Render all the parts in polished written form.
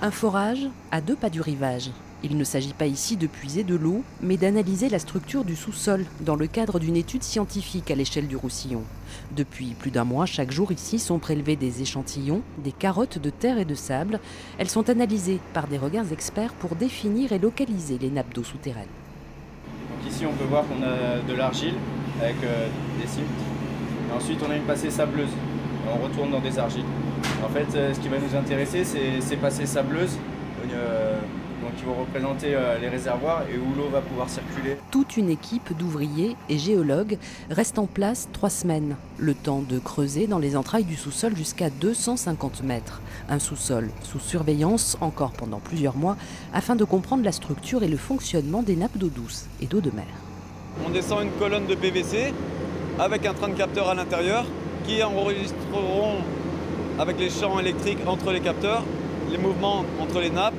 Un forage à 2 pas du rivage. Il ne s'agit pas ici de puiser de l'eau, mais d'analyser la structure du sous-sol dans le cadre d'une étude scientifique à l'échelle du Roussillon. Depuis plus d'un mois, chaque jour ici sont prélevés des échantillons, des carottes de terre et de sable. Elles sont analysées par des regards experts pour définir et localiser les nappes d'eau souterraines. Donc ici on peut voir qu'on a de l'argile avec des silt. Et ensuite on a une passée sableuse. Et on retourne dans des argiles. En fait ce qui va nous intéresser c'est ces passées sableuses. Donc qui vont représenter les réservoirs et où l'eau va pouvoir circuler. Toute une équipe d'ouvriers et géologues reste en place 3 semaines, le temps de creuser dans les entrailles du sous-sol jusqu'à 250 mètres. Un sous-sol sous surveillance encore pendant plusieurs mois afin de comprendre la structure et le fonctionnement des nappes d'eau douce et d'eau de mer. On descend une colonne de PVC avec un train de capteurs à l'intérieur qui enregistreront avec les champs électriques entre les capteurs les mouvements entre les nappes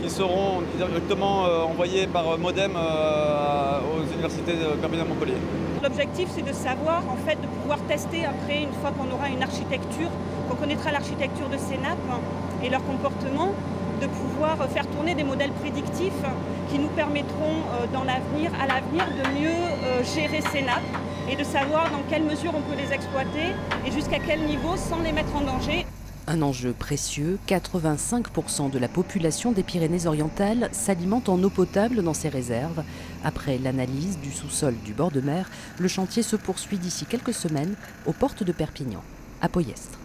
qui seront directement envoyés par modem aux universités de Perpignan Montpellier. L'objectif, c'est de savoir, en fait, de pouvoir tester après, une fois qu'on aura une architecture, qu'on connaîtra l'architecture de ces nappes et leur comportement, de pouvoir faire tourner des modèles prédictifs qui nous permettront à l'avenir de mieux gérer ces nappes et de savoir dans quelle mesure on peut les exploiter et jusqu'à quel niveau sans les mettre en danger. Un enjeu précieux, 85% de la population des Pyrénées-Orientales s'alimente en eau potable dans ces réserves. Après l'analyse du sous-sol du bord de mer, le chantier se poursuit d'ici quelques semaines aux portes de Perpignan, à Poyestre.